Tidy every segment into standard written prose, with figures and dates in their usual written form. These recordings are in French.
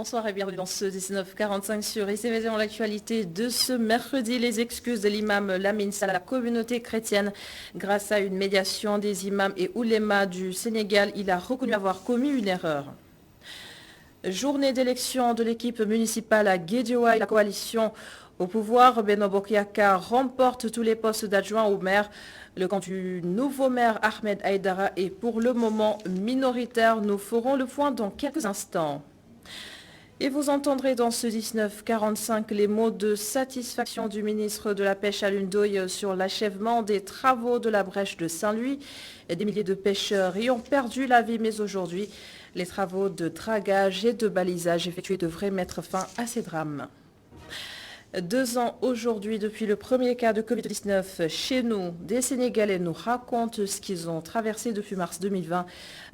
Bonsoir et bienvenue dans ce 1945 sur ICVZ dans l'actualité de ce mercredi. Les excuses de l'imam Lamine Sall à la communauté chrétienne. Grâce à une médiation des imams et oulémas du Sénégal, il a reconnu avoir commis une erreur. Journée d'élection de l'équipe municipale à Guédiawaye. La coalition au pouvoir, Benno Bokk Yakaar, remporte tous les postes d'adjoint au maire. Le camp du nouveau maire Ahmed Aïdara est pour le moment minoritaire. Nous ferons le point dans quelques instants. Et vous entendrez dans ce 1945 les mots de satisfaction du ministre de la Pêche Alioune Ndoye sur l'achèvement des travaux de la brèche de Saint-Louis. Des milliers de pêcheurs y ont perdu la vie, mais aujourd'hui, les travaux de dragage et de balisage effectués devraient mettre fin à ces drames. 2 ans aujourd'hui depuis le premier cas de Covid-19 chez nous, des Sénégalais nous racontent ce qu'ils ont traversé depuis mars 2020.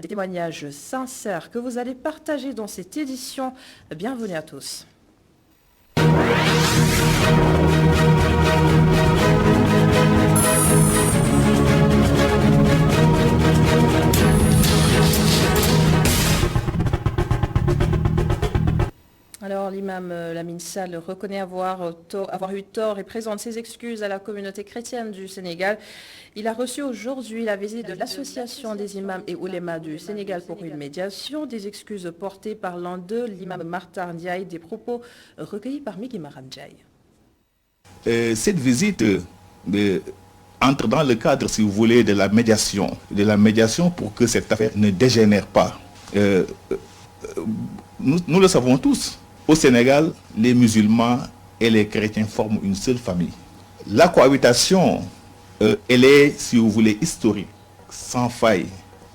Des témoignages sincères que vous allez partager dans cette édition. Bienvenue à tous. Alors l'imam Lamine Sall reconnaît avoir eu tort et présente ses excuses à la communauté chrétienne du Sénégal. Il a reçu aujourd'hui la visite de l'association des imams et oulémas du Sénégal pour une médiation. Des excuses portées par l'un d'eux, l'imam Martar Ndiaye, des propos recueillis par Miki Maram Ndiaye. Cette visite entre dans le cadre, si vous voulez, de la médiation pour que cette affaire ne dégénère pas. Nous le savons tous. Au Sénégal, les musulmans et les chrétiens forment une seule famille. La cohabitation, elle est, si vous voulez, historique, sans faille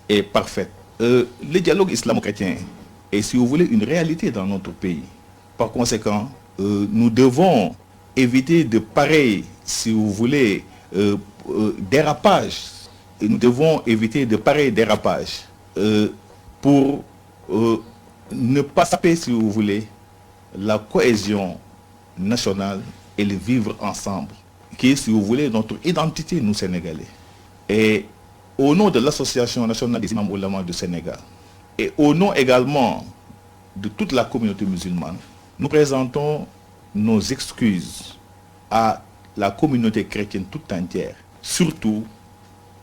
et parfaite. Le dialogue islamo-chrétien est, si vous voulez, une réalité dans notre pays. Par conséquent, nous devons éviter de pareils, si vous voulez, dérapages. Nous devons éviter de pareils dérapages pour ne pas saper, si vous voulez, la cohésion nationale et le vivre ensemble, qui est, si vous voulez, notre identité, nous, Sénégalais. Et au nom de l'Association nationale des imams oulémas du Sénégal, et au nom également de toute la communauté musulmane, nous présentons nos excuses à la communauté chrétienne toute entière, surtout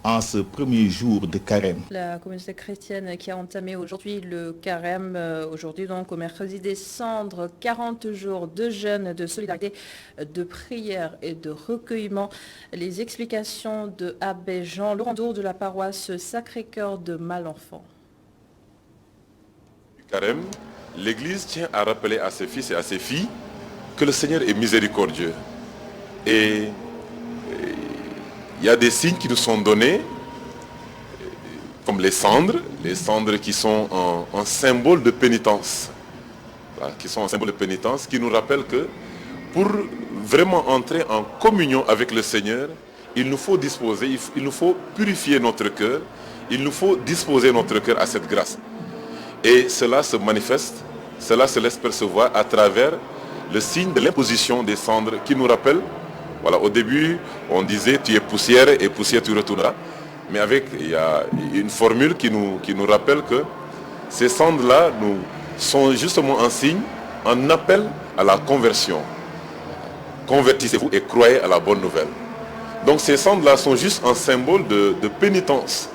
en ce premier jour de carême. La communauté chrétienne qui a entamé aujourd'hui le carême, aujourd'hui donc au mercredi des cendres, 40 jours de jeûne, de solidarité, de prière et de recueillement. Les explications de Abbé Jean Laurendeau de la paroisse Sacré-Cœur de Malenfant. Carême, l'Église tient à rappeler à ses fils et à ses filles que le Seigneur est miséricordieux. Et il y a des signes qui nous sont donnés, comme les cendres qui sont un symbole de pénitence, voilà, qui nous rappellent que pour vraiment entrer en communion avec le Seigneur, il nous faut disposer, il nous faut purifier notre cœur, il nous faut disposer notre cœur à cette grâce. Et cela se manifeste, cela se laisse percevoir à travers le signe de l'imposition des cendres qui nous rappelle. Voilà, au début, on disait tu es poussière et poussière tu retourneras. Mais il y a une formule qui nous rappelle que ces cendres-là sont justement un signe, un appel à la conversion. Convertissez-vous et croyez à la bonne nouvelle. Donc ces cendres-là sont juste un symbole de pénitence,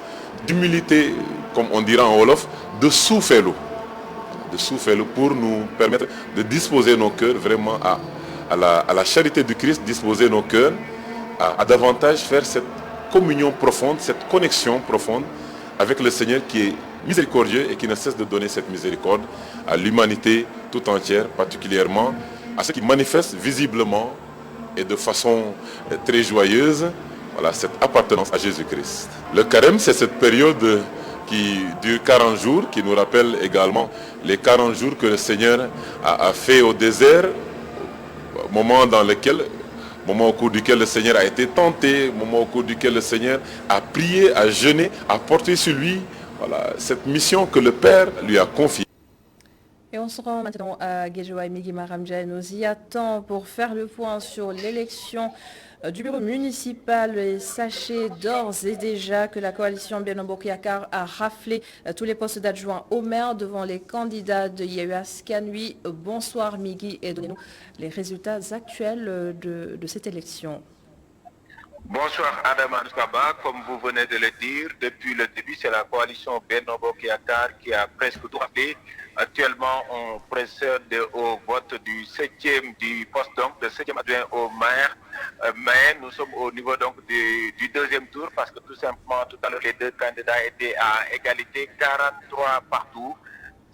d'humilité, comme on dira en Wolof, de soufelo. De soufelo pour nous permettre de disposer nos cœurs vraiment à la charité du Christ, disposer nos cœurs à davantage faire cette communion profonde, cette connexion profonde avec le Seigneur qui est miséricordieux et qui ne cesse de donner cette miséricorde à l'humanité tout entière, particulièrement à ceux qui manifestent visiblement et de façon très joyeuse, voilà, cette appartenance à Jésus-Christ. Le carême, c'est cette période qui dure 40 jours, qui nous rappelle également les 40 jours que le Seigneur a fait au désert, moment au cours duquel le Seigneur a été tenté, moment au cours duquel le Seigneur a prié, a jeûné, a porté sur lui, voilà, cette mission que le Père lui a confiée. Et on se rend maintenant à Guédiawaye. Migui Maram Ndiaye nous y attend pour faire le point sur l'élection du bureau municipal. Et sachez d'ores et déjà que la coalition Benno Bokk Yakaar a raflé tous les postes d'adjoints au maire devant les candidats de Yewwi Askan Wi. Bonsoir Migui et donnez-nous les résultats actuels de cette élection. Bonsoir Adam Anouskaba, comme vous venez de le dire, depuis le début c'est la coalition Benno Bokk Yakaar qui a presque tout raflé. Actuellement on procède au vote du 7e du poste, donc le 7e adjoint au maire, mais nous sommes au niveau donc du deuxième tour parce que tout simplement tout à l'heure les deux candidats étaient à égalité, 43 partout.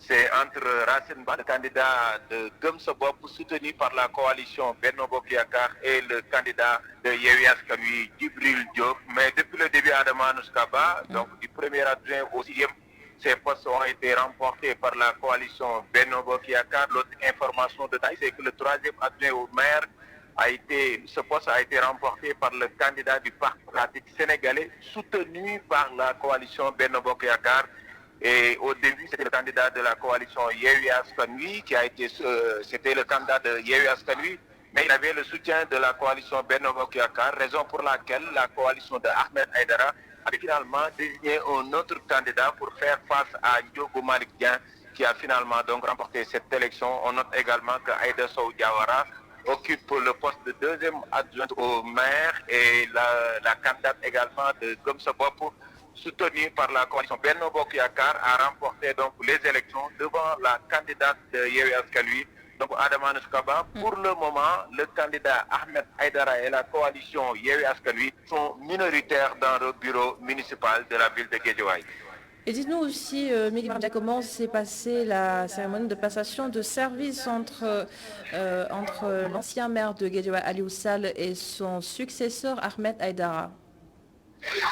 C'est entre Racine Ba, le candidat de Gëm Sa Bopp soutenu par la coalition Benno Bokk Yakaar et le candidat de Yewwi Askan Wi, Djibril Diop. Mais depuis le début, Adama Anouskaba, donc du premier adjoint au 6e, ces postes ont été remportés par la coalition Benno Bokk Yakaar. L'autre information de taille, c'est que le troisième adjoint au maire ce poste a été remporté par le candidat du Parti démocratique sénégalais soutenu par la coalition Benno Bokk Yakaar. Et au début, c'était le candidat de la coalition Yewwi Askan Wi c'était le candidat de Yewwi Askan Wi, mais il avait le soutien de la coalition Benno Bokk Yakaar, raison pour laquelle la coalition de Ahmed Aïdara avait finalement désigné un autre candidat pour faire face à Ndiogou Malick Dieng, qui a finalement donc remporté cette élection. On note également que Aïda Sow Diawara occupe le poste de deuxième adjointe au maire et la candidate également de Gëm Sa Bopp, soutenu par la coalition Benno Bokk Yakaar, a remporté donc les élections devant la candidate de Yewwi Askan Wi. Donc Adama Anouskaba, pour le moment, le candidat Ahmed Aïdara et la coalition Yewwi Askan Wi sont minoritaires dans le bureau municipal de la ville de Guédiawaye. Et dites-nous aussi, Migui Maram Ndiaye, comment s'est passée la cérémonie de passation de service entre l'ancien maire de Guédiawaye, Aliou Sall, et son successeur, Ahmed Aïdara?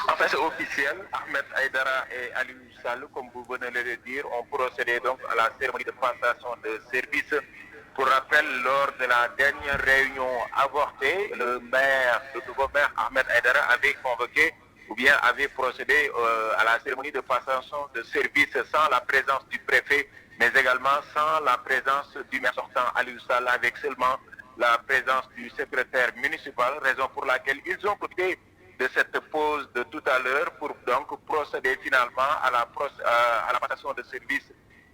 En fait, c'est officiel. Ahmed Aïdara et Aliou Sall, comme vous venez de le dire, ont procédé donc à la cérémonie de passation de service. Pour rappel, lors de la dernière réunion avortée, le nouveau maire Ahmed Aïdara avait convoqué ou bien avait procédé à la cérémonie de passation de service sans la présence du préfet, mais également sans la présence du maire sortant Aliou Sall, avec seulement la présence du secrétaire municipal, raison pour laquelle ils ont profité de cette pause de tout à l'heure pour donc procéder finalement à la passation de service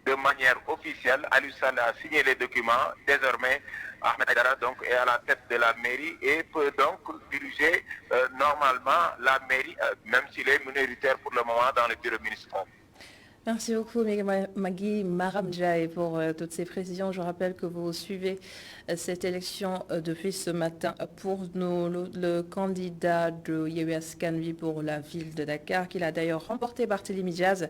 de manière officielle. Aliou Sall a signé les documents. Désormais, Ahmed Aïdara donc est à la tête de la mairie et peut donc diriger normalement la mairie, même s'il est minoritaire pour le moment dans le bureau municipal. Merci beaucoup Migui Maram Ndiaye pour toutes ces précisions. Je rappelle que vous suivez cette élection depuis ce matin pour le candidat de Yewwi Askan Wi pour la ville de Dakar, qu'il a d'ailleurs remporté. Barthélémy Diaz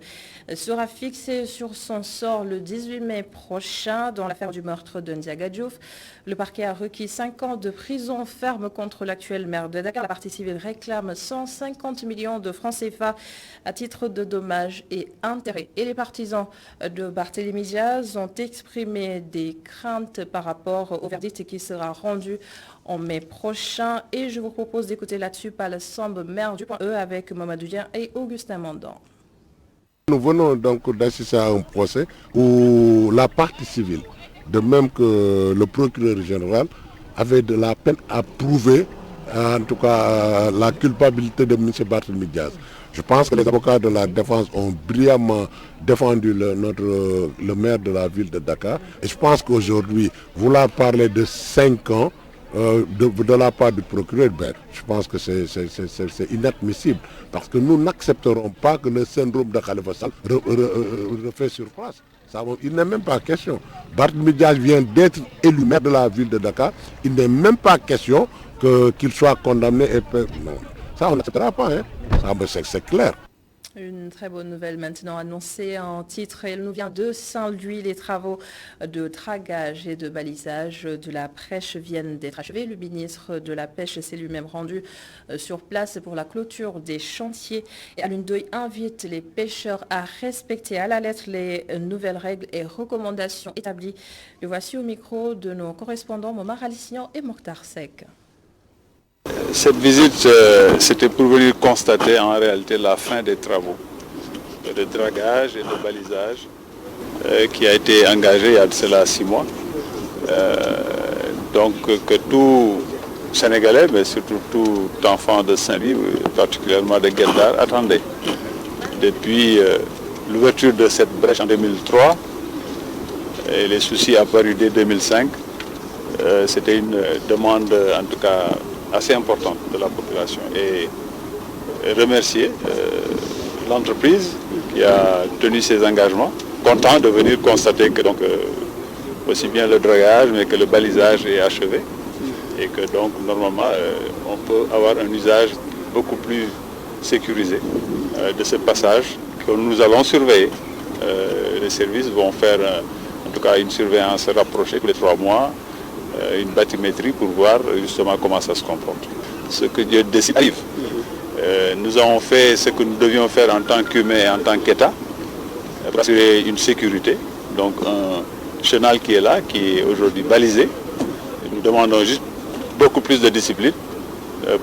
sera fixé sur son sort le 18 mai prochain dans l'affaire du meurtre de Ndiaga Diouf. Le parquet a requis 5 ans de prison ferme contre l'actuel maire de Dakar. La partie civile réclame 150 millions de francs CFA à titre de dommages et intérêts. Et les partisans de Barthélémy Diaz ont exprimé des craintes par rapport au verdict qui sera rendu en mai prochain. Et je vous propose d'écouter là-dessus Pal Samb, maire du Point E, avec Mamadou Dieng et Augustin Mandan. Nous venons donc d'assister à un procès où la partie civile, de même que le procureur général, avait de la peine à prouver, en tout cas, la culpabilité de M. Barthélémy Diaz. Je pense que les avocats de la défense ont brillamment défendu le maire de la ville de Dakar. Et je pense qu'aujourd'hui, vouloir parler de 5 ans de la part du procureur, je pense que c'est inadmissible. Parce que nous n'accepterons pas que le syndrome de Khalifa Sall refait surface. Il n'est même pas question. Barthélémy Diaz vient d'être élu maire de la ville de Dakar. Il n'est même pas question qu'il soit condamné. Non. Ça, on n'acceptera pas. C'est clair. Une très bonne nouvelle maintenant annoncée en titre. Elle nous vient de Saint-Louis. Les travaux de tragage et de balisage de la Prêche viennent d'être achevés. Le ministre de la Pêche s'est lui-même rendu sur place pour la clôture des chantiers. Et Alioune Ndoye invite les pêcheurs à respecter à la lettre les nouvelles règles et recommandations établies. Le voici au micro de nos correspondants Momar Alicignan et Mokhtar Seck. Cette visite, c'était pour venir constater en réalité la fin des travaux de dragage et de balisage qui a été engagé il y a de cela 6 mois. Donc que tout Sénégalais, mais surtout tout enfant de Saint-Louis, particulièrement de Guet-Ndar, attendait. Depuis l'ouverture de cette brèche en 2003, et les soucis apparus dès 2005, c'était une demande en tout cas assez importante de la population. Et remercier l'entreprise qui a tenu ses engagements, content de venir constater que donc, aussi bien le dragage mais que le balisage est achevé et que donc normalement on peut avoir un usage beaucoup plus sécurisé de ce passage que nous allons surveiller. Les services vont faire en tout cas une surveillance rapprochée tous les 3 mois, une bathymétrie pour voir justement comment ça se comporte. Ce que Dieu décide arrive. Nous avons fait ce que nous devions faire en tant qu'humains, en tant qu'État, pour assurer une sécurité. Donc un chenal qui est là, qui est aujourd'hui balisé. Nous demandons juste beaucoup plus de discipline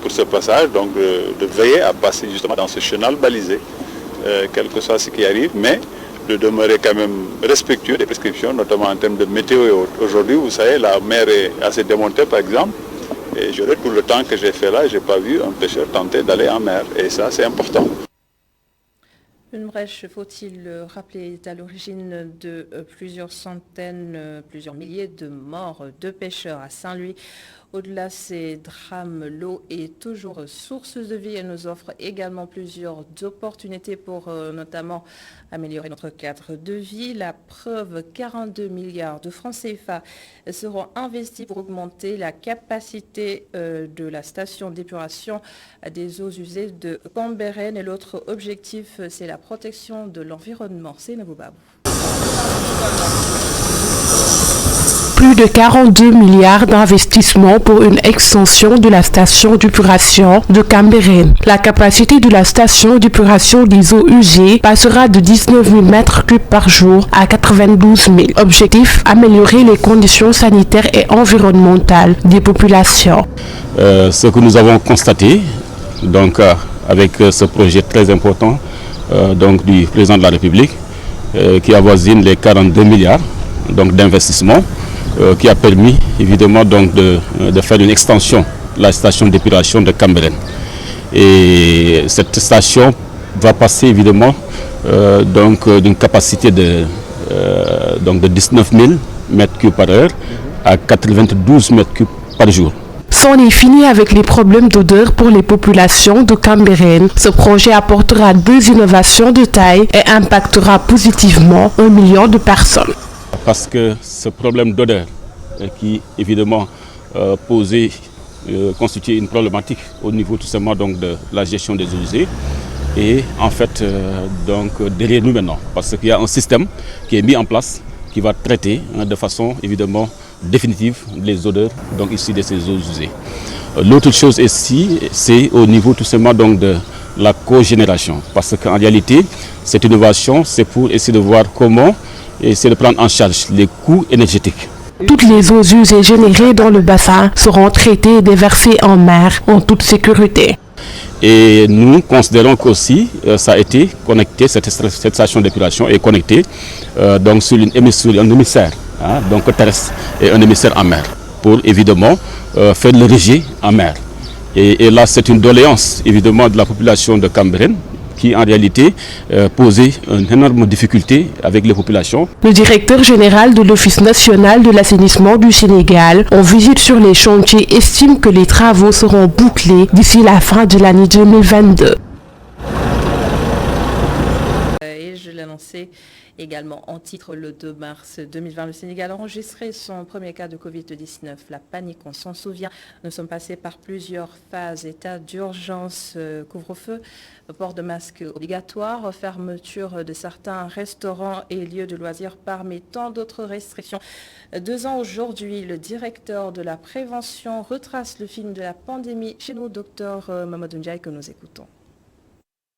pour ce passage, donc de veiller à passer justement dans ce chenal balisé, quel que soit ce qui arrive, mais de demeurer quand même respectueux des prescriptions, notamment en termes de météo et autres. Aujourd'hui, vous savez, la mer est assez démontée par exemple, et tout le temps que j'ai fait là, je n'ai pas vu un pêcheur tenter d'aller en mer, et ça c'est important. Une brèche, faut-il le rappeler, est à l'origine de plusieurs centaines, plusieurs milliers de morts de pêcheurs à Saint-Louis. Au-delà de ces drames, l'eau est toujours source de vie et nous offre également plusieurs opportunités pour notamment améliorer notre cadre de vie. La preuve, 42 milliards de francs CFA seront investis pour augmenter la capacité de la station d'épuration des eaux usées de Cambérène. Et l'autre objectif, c'est la protection de l'environnement. C'est Nabou-Babou. Plus de 42 milliards d'investissements pour une extension de la station d'épuration de Cambérène. La capacité de la station d'épuration des eaux usées passera de 19 000 m3 par jour à 92 000. Objectif, améliorer les conditions sanitaires et environnementales des populations. Ce que nous avons constaté donc, avec ce projet très important donc, du président de la République qui avoisine les 42 milliards d'investissement, qui a permis évidemment donc de faire une extension de la station d'épuration de Cambérène. Et cette station va passer évidemment d'une capacité de 19 000 m3 par heure à 92 m3 par jour. C'en est fini avec les problèmes d'odeur pour les populations de Cambérène. Ce projet apportera 2 innovations de taille et impactera positivement 1 million de personnes. Parce que ce problème d'odeur qui évidemment constituait une problématique au niveau tout simplement donc, de la gestion des eaux usées et en fait derrière nous maintenant parce qu'il y a un système qui est mis en place qui va traiter de façon évidemment définitive les odeurs donc ici de ces eaux usées. L'autre chose ici c'est au niveau tout simplement donc de la cogénération parce qu'en réalité cette innovation c'est pour essayer de voir comment essayer de prendre en charge les coûts énergétiques. Toutes les eaux usées générées dans le bassin seront traitées et déversées en mer en toute sécurité. Et nous considérons qu'aussi ça a été connecté, cette station d'épuration est connectée donc sur un émissaire donc terrestre et un émissaire en mer pour évidemment faire le rejet en mer. Et là c'est une doléance évidemment de la population de Cambérène qui en réalité posait une énorme difficulté avec les populations. Le directeur général de l'Office national de l'assainissement du Sénégal, en visite sur les chantiers, estime que les travaux seront bouclés d'ici la fin de l'année 2022. Et je l'ai annoncé également en titre le 2 mars 2020. Le Sénégal a enregistré son premier cas de Covid-19. La panique, on s'en souvient. Nous sommes passés par plusieurs phases. État d'urgence, couvre-feu, port de masque obligatoire, fermeture de certains restaurants et lieux de loisirs parmi tant d'autres restrictions. 2 ans aujourd'hui, le directeur de la prévention retrace le film de la pandémie chez nous, docteur Mamadou Ndiaye, que nous écoutons.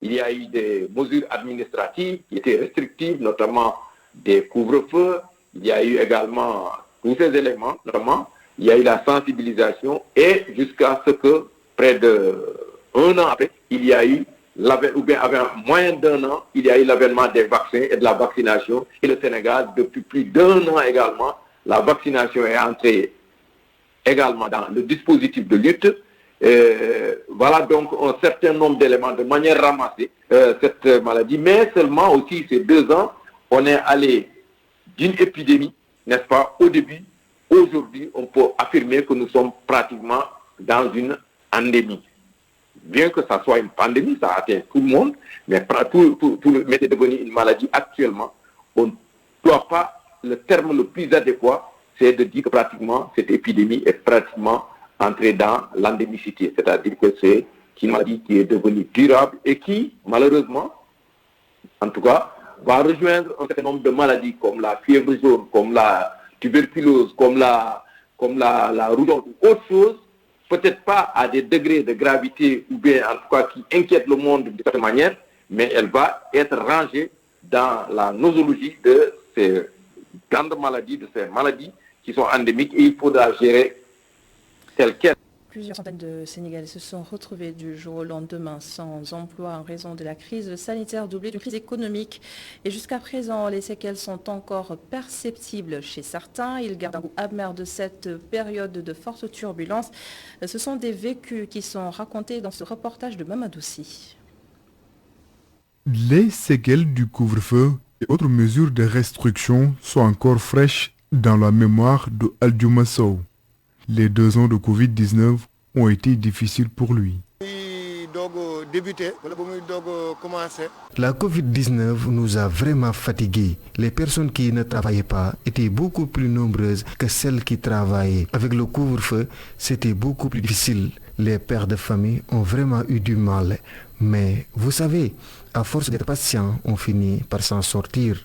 Il y a eu des mesures administratives qui étaient restrictives, notamment des couvre-feux. Il y a eu également tous ces éléments, notamment il y a eu la sensibilisation et jusqu'à ce que, près d'1 an après, il y a eu ou bien avant moins d'1 an, il y a eu l'avènement des vaccins et de la vaccination. Et le Sénégal, depuis plus d'1 an également, la vaccination est entrée également dans le dispositif de lutte. Voilà donc un certain nombre d'éléments de manière ramassée cette maladie. Mais seulement aussi ces 2 ans, on est allé d'une épidémie, n'est-ce pas, au début. Aujourd'hui, on peut affirmer que nous sommes pratiquement dans une endémie. Bien que ça soit une pandémie, ça atteint tout le monde, mais mais c'est devenu une maladie actuellement. On ne doit pas, le terme le plus adéquat, c'est de dire que pratiquement cette épidémie est pratiquement entrée dans l'endémicité. C'est-à-dire que c'est une maladie qui est devenue durable et qui, malheureusement, en tout cas, va rejoindre un certain nombre de maladies comme la fièvre jaune, comme la tuberculose, comme la rougeole ou autre chose, peut-être pas à des degrés de gravité ou bien en tout cas qui inquiètent le monde de cette manière, mais elle va être rangée dans la nosologie de ces grandes maladies, de ces maladies qui sont endémiques et il faudra gérer telles quelles. Plusieurs centaines de Sénégalais se sont retrouvés du jour au lendemain sans emploi en raison de la crise sanitaire doublée d'une crise économique. Et jusqu'à présent, les séquelles sont encore perceptibles chez certains. Ils gardent un goût amer de cette période de forte turbulence. Ce sont des vécus qui sont racontés dans ce reportage de Mamadoussi. Les séquelles du couvre-feu et autres mesures de restriction sont encore fraîches dans la mémoire de Aldiouma Sow. Les 2 ans de Covid-19 ont été difficiles pour lui. La Covid-19 nous a vraiment fatigués. Les personnes qui ne travaillaient pas étaient beaucoup plus nombreuses que celles qui travaillaient. Avec le couvre-feu, c'était beaucoup plus difficile. Les pères de famille ont vraiment eu du mal. Mais vous savez, à force d'être patients, on finit par s'en sortir.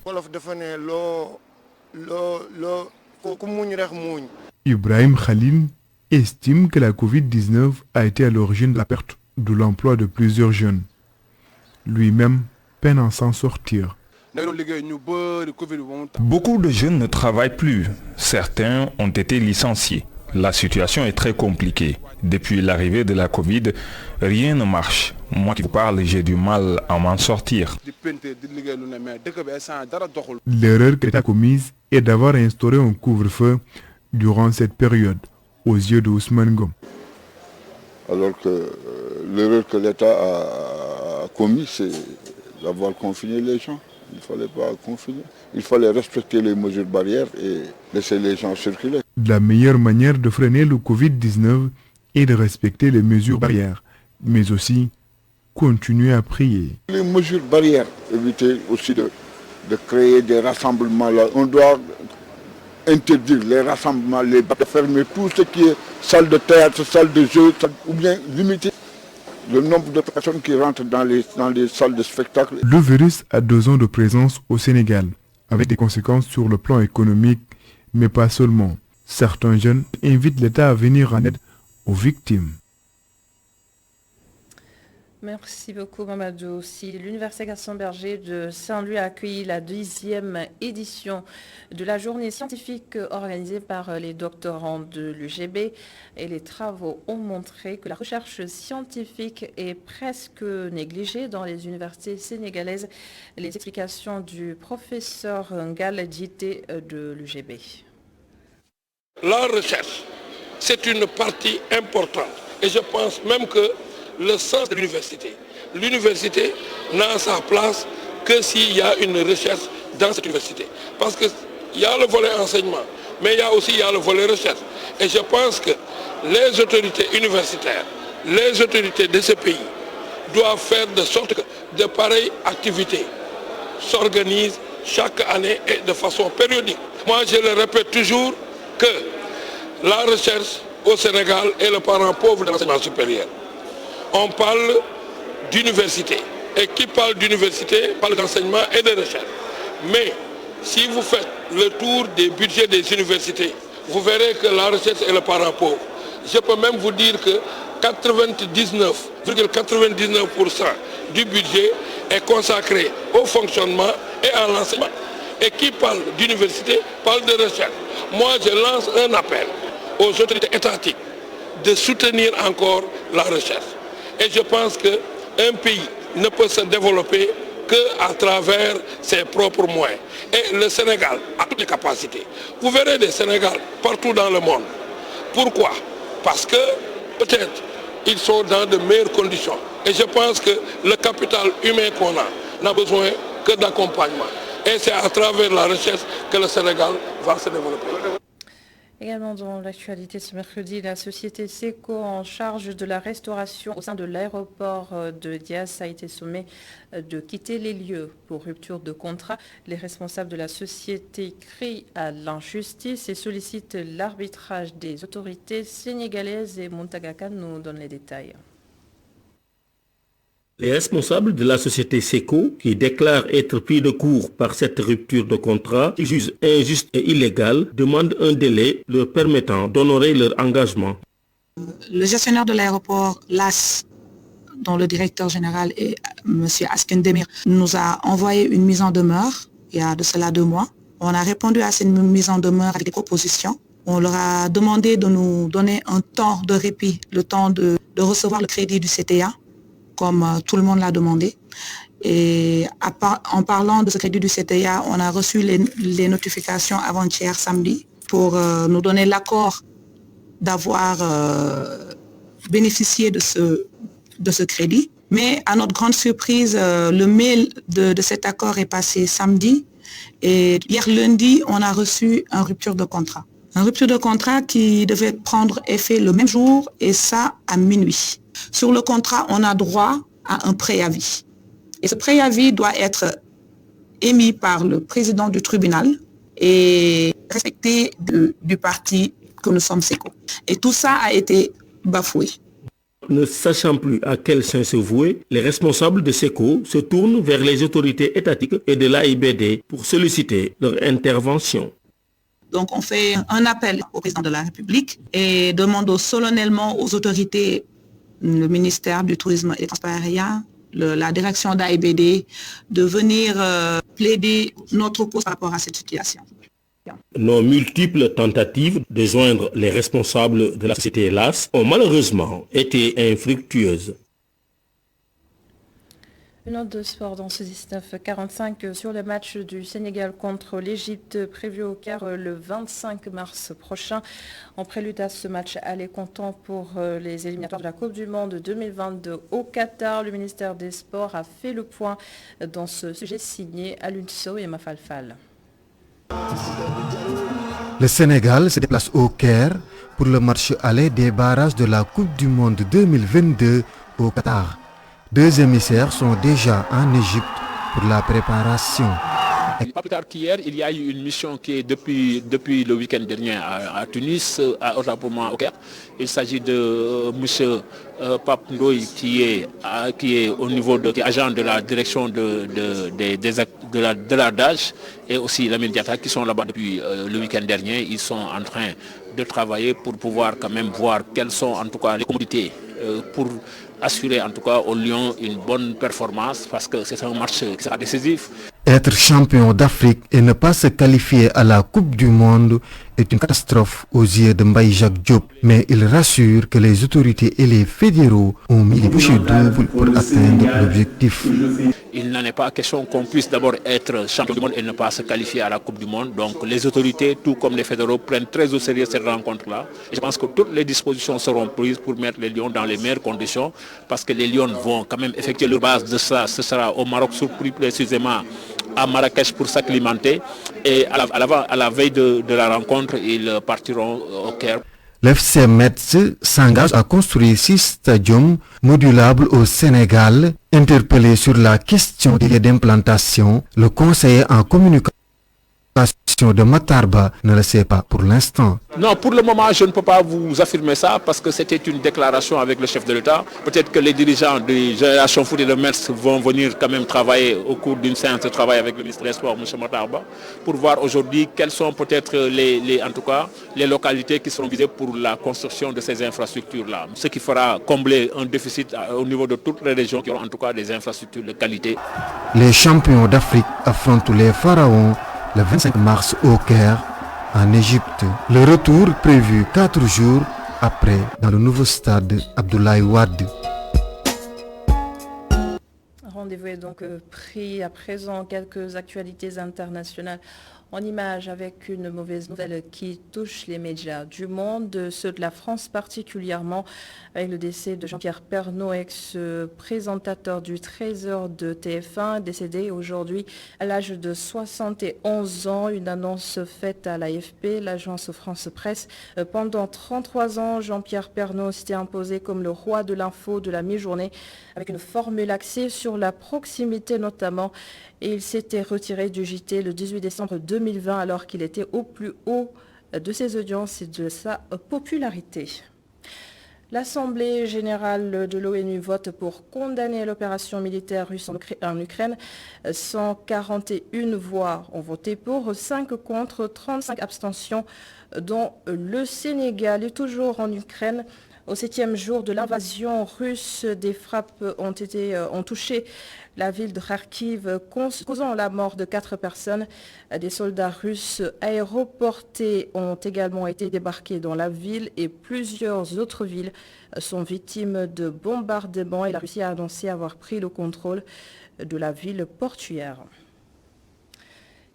Ibrahim Khalil estime que la Covid-19 a été à l'origine de la perte de l'emploi de plusieurs jeunes. Lui-même peine à s'en sortir. Beaucoup de jeunes ne travaillent plus. Certains ont été licenciés. La situation est très compliquée. Depuis l'arrivée de la Covid, rien ne marche. Moi qui vous parle, j'ai du mal à m'en sortir. L'erreur qu'elle a commise est d'avoir instauré un couvre-feu durant cette période, aux yeux de Ousmane Ngom. Alors que l'erreur que l'État a commise, c'est d'avoir confiné les gens. Il ne fallait pas confiner. Il fallait respecter les mesures barrières et laisser les gens circuler. La meilleure manière de freiner le Covid-19 est de respecter les mesures barrières, mais aussi continuer à prier. Les mesures barrières, éviter aussi de créer des rassemblements là. On doit interdire les rassemblements, fermer tout ce qui est salle de théâtre, salle de jeu, ou bien limiter le nombre de personnes qui rentrent dans les salles de spectacle. Le virus a 2 ans de présence au Sénégal, avec des conséquences sur le plan économique, mais pas seulement. Certains jeunes invitent l'État à venir en aide aux victimes. Merci beaucoup Mamadou. Si l'Université Gaston Berger de Saint-Louis a accueilli la 10e édition de la journée scientifique organisée par les doctorants de l'UGB et les travaux ont montré que la recherche scientifique est presque négligée dans les universités sénégalaises. Les explications du professeur Ngal Djité de l'UGB. La recherche, c'est une partie importante et je pense même que le sens de l'université. L'université n'a sa place que s'il y a une recherche dans cette université. Parce qu'il y a le volet enseignement, mais il y a aussi le volet recherche. Et je pense que les autorités universitaires, les autorités de ce pays doivent faire de sorte que de pareilles activités s'organisent chaque année et de façon périodique. Moi, je le répète toujours que la recherche au Sénégal est le parent pauvre de l'enseignement supérieur. On parle d'université. Et qui parle d'université parle d'enseignement et de recherche. Mais si vous faites le tour des budgets des universités, vous verrez que la recherche est le parent pauvre. Je peux même vous dire que 99,99% du budget est consacré au fonctionnement et à l'enseignement. Et qui parle d'université parle de recherche. Moi, je lance un appel aux autorités étatiques de soutenir encore la recherche. Et je pense qu'un pays ne peut se développer qu'à travers ses propres moyens. Et le Sénégal a toutes les capacités. Vous verrez des Sénégal partout dans le monde. Pourquoi? Parce que peut-être ils sont dans de meilleures conditions. Et je pense que le capital humain qu'on a n'a besoin que d'accompagnement. Et c'est à travers la recherche que le Sénégal va se développer. Également dans l'actualité ce mercredi, la société SECO en charge de la restauration au sein de l'aéroport de Dias a été sommée de quitter les lieux pour rupture de contrat. Les responsables de la société crient à l'injustice et sollicitent l'arbitrage des autorités sénégalaises et Montagaka nous donne les détails. Les responsables de la société SECO, qui déclarent être pris de court par cette rupture de contrat, qu'ils jugent injuste et illégale, demandent un délai leur permettant d'honorer leur engagement. Le gestionnaire de l'aéroport LAS, dont le directeur général est M. Asken Demir, nous a envoyé une mise en demeure il y a de cela 2 mois. On a répondu à cette mise en demeure avec des propositions. On leur a demandé de nous donner un temps de répit, le temps de recevoir le crédit du CTA, comme tout le monde l'a demandé. Et en parlant de ce crédit du CTA, on a reçu les notifications avant-hier samedi pour nous donner l'accord d'avoir bénéficié de ce crédit. Mais à notre grande surprise, le mail de cet accord est passé samedi et hier lundi, on a reçu une rupture de contrat. Une rupture de contrat qui devait prendre effet le même jour et ça à minuit. Sur le contrat, on a droit à un préavis. Et ce préavis doit être émis par le président du tribunal et respecté du parti que nous sommes SECO. Et tout ça a été bafoué. Ne sachant plus à quel sein se vouer, les responsables de SECO se tournent vers les autorités étatiques et de l'AIBD pour solliciter leur intervention. Donc on fait un appel au président de la République et demande solennellement aux autorités, le ministère du Tourisme et des Transports aériens, la direction d'AIBD, de venir plaider notre cause par rapport à cette situation. Nos multiples tentatives de joindre les responsables de la société LAS ont malheureusement été infructueuses. Une note de sport dans ce 19-45 sur le match du Sénégal contre l'Égypte prévu au Caire le 25 mars prochain. En prélude à ce match aller comptant pour les éliminatoires de la Coupe du Monde 2022 au Qatar, le ministère des Sports a fait le point dans ce sujet signé Alunso et Mafalfal. Le Sénégal se déplace au Caire pour le match aller des barrages de la Coupe du Monde 2022 au Qatar. 2 émissaires sont déjà en Égypte pour la préparation. Pas plus tard qu'hier, il y a eu une mission qui est depuis le week-end dernier à Tunis, au Caire. Il s'agit de M. Pape Ndoye qui est au niveau qui est agent de la direction de l'ADAGE et aussi Lamine Diatta qui sont là-bas depuis le week-end dernier. Ils sont en train de travailler pour pouvoir quand même voir quelles sont en tout cas les commodités pour assurer en tout cas aux Lions une bonne performance parce que c'est un match qui sera décisif. Être champion d'Afrique et ne pas se qualifier à la Coupe du Monde est une catastrophe aux yeux de Mbaye Jacques Diop. Mais il rassure que les autorités et les fédéraux ont mis les bouchées doubles pour atteindre l'objectif. Il n'en est pas question qu'on puisse d'abord être champion du monde et ne pas se qualifier à la Coupe du Monde. Donc les autorités, tout comme les fédéraux, prennent très au sérieux cette rencontre-là. Et je pense que toutes les dispositions seront prises pour mettre les Lions dans les meilleures conditions parce que les Lions vont quand même effectuer leur base de ça. Ce sera au Maroc, plus précisément à Marrakech pour s'acclimater. Et à la veille de la rencontre, ils partiront au Caire. L'FC Metz s'engage à construire 6 stadiums modulables au Sénégal. Interpellé sur la question d'implantation, le conseiller en communication de Matarba ne le sait pas pour l'instant. Non, pour le moment, je ne peux pas vous affirmer ça parce que c'était une déclaration avec le chef de l'État. Peut-être que les dirigeants de Génération Foot et de Metz vont venir quand même travailler au cours d'une séance de travail avec le ministre des Sports, M. Matarba, pour voir aujourd'hui quelles sont peut-être les localités qui seront visées pour la construction de ces infrastructures-là. Ce qui fera combler un déficit au niveau de toutes les régions qui ont en tout cas des infrastructures de qualité. Les champions d'Afrique affrontent les pharaons le 25 mars au Caire, en Égypte. Le retour prévu 4 jours après dans le nouveau stade Abdoulaye Wade. rendez-vous est donc pris à présent. Quelques actualités internationales en images avec une mauvaise nouvelle qui touche les médias du monde, ceux de la France particulièrement, avec le décès de Jean-Pierre Pernaut, ex-présentateur du Trésor de TF1, décédé aujourd'hui à l'âge de 71 ans. Une annonce faite à l'AFP, l'agence France Presse. Pendant 33 ans, Jean-Pierre Pernaut s'était imposé comme le roi de l'info de la mi-journée, avec une formule axée sur la proximité notamment. Et il s'était retiré du JT le 18 décembre 2020 alors qu'il était au plus haut de ses audiences et de sa popularité. L'Assemblée générale de l'ONU vote pour condamner l'opération militaire russe en Ukraine. 141 voix ont voté pour, 5 contre, 35 abstentions, dont le Sénégal est toujours en Ukraine. Au 7e jour de l'invasion russe, des frappes ont touché la ville de Kharkiv, causant la mort de 4 personnes. Des soldats russes aéroportés ont également été débarqués dans la ville et plusieurs autres villes sont victimes de bombardements et la Russie a annoncé avoir pris le contrôle de la ville portuaire.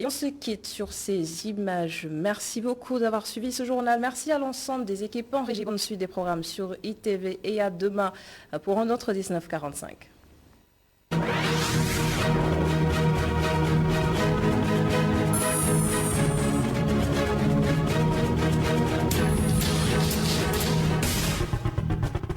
Et on se quitte sur ces images. Merci beaucoup d'avoir suivi ce journal. Merci à l'ensemble des équipes en régie. Bonne suite des programmes sur ITV et à demain pour un autre 1945.